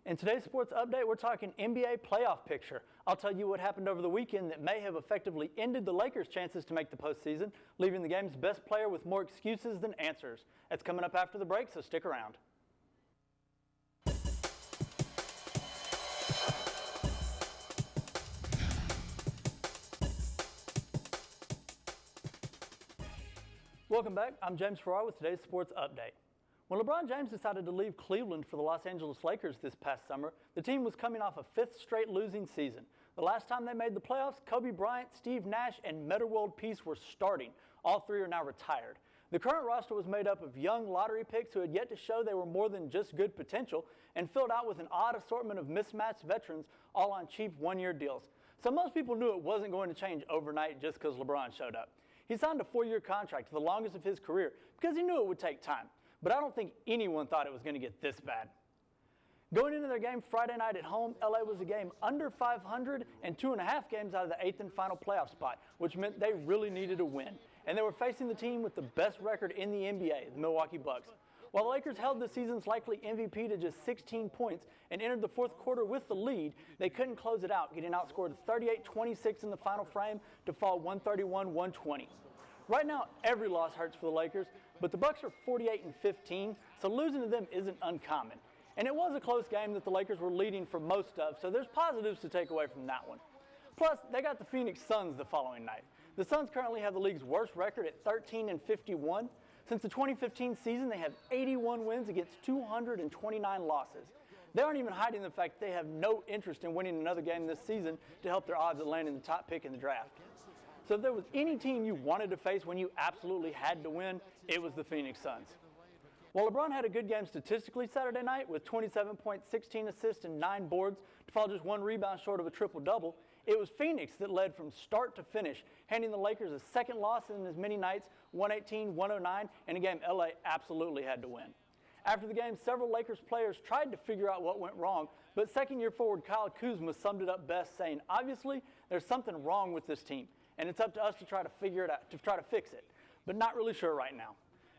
In today's sports update, we're talking NBA playoff picture. I'll tell you what happened over the weekend that may have effectively ended the Lakers' chances to make the postseason, leaving the game's best player with more excuses than answers. That's coming up after the break, so stick around. Welcome back. I'm James Farrar with today's sports update. When LeBron James decided to leave Cleveland for the Los Angeles Lakers this past summer, the team was coming off a fifth straight losing season. The last time they made the playoffs, Kobe Bryant, Steve Nash, and Metta World Peace were starting. All three are now retired. The current roster was made up of young lottery picks who had yet to show they were more than just good potential and filled out with an odd assortment of mismatched veterans, all on cheap one-year deals. So most people knew it wasn't going to change overnight just because LeBron showed up. He signed a 4-year contract, the longest of his career, because he knew it would take time. But I don't think anyone thought it was going to get this bad. Going into their game Friday night at home, LA was a game under 500 and 2.5 games out of the 8th and final playoff spot, which meant they really needed a win. And they were facing the team with the best record in the NBA, the Milwaukee Bucks. While the Lakers held the season's likely MVP to just 16 points and entered the fourth quarter with the lead, they couldn't close it out, getting outscored 38-26 in the final frame to fall 131-120. Right now, every loss hurts for the Lakers, but the Bucks are 48-15, so losing to them isn't uncommon. And it was a close game that the Lakers were leading for most of, so there's positives to take away from that one. Plus, they got the Phoenix Suns the following night. The Suns currently have the league's worst record at 13-51. Since the 2015 season, they have 81 wins against 229 losses. They aren't even hiding the fact they have no interest in winning another game this season to help their odds of landing the top pick in the draft. So if there was any team you wanted to face when you absolutely had to win, it was the Phoenix Suns. While LeBron had a good game statistically Saturday night with 27 points, 16 assists, and 9 boards to fall just 1 rebound short of a triple-double, it was Phoenix that led from start to finish, handing the Lakers a second loss in as many nights, 118-109, in a game LA absolutely had to win. After the game, several Lakers players tried to figure out what went wrong, but second-year forward Kyle Kuzma summed it up best, saying, "Obviously, there's something wrong with this team, and it's up to us to try to figure it out, to try to fix it, but not really sure right now."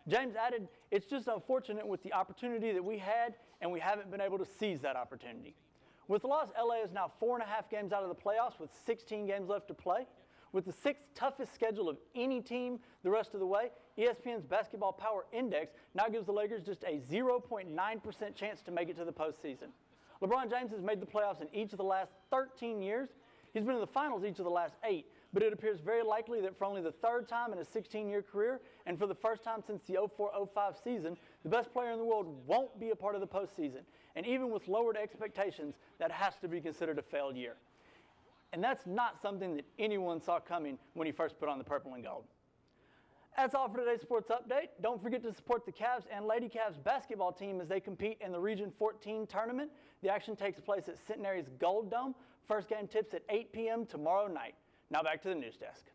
James added, "It's just unfortunate with the opportunity that we had, and we haven't been able to seize that opportunity." With the loss, LA is now 4.5 games out of the playoffs with 16 games left to play. With the 6th toughest schedule of any team the rest of the way, ESPN's Basketball Power Index now gives the Lakers just a 0.9% chance to make it to the postseason. LeBron James has made the playoffs in each of the last 13 years. He's been in the finals each of the last 8, but it appears very likely that for only the 3rd time in his 16-year career and for the first time since the 04-05 season, the best player in the world won't be a part of the postseason. And even with lowered expectations, that has to be considered a failed year. And that's not something that anyone saw coming when he first put on the purple and gold. That's all for today's sports update. Don't forget to support the Cavs and Lady Cavs basketball team as they compete in the Region 14 tournament. The action takes place at Centenary's Gold Dome. First game tips at 8 p.m. tomorrow night. Now back to the news desk.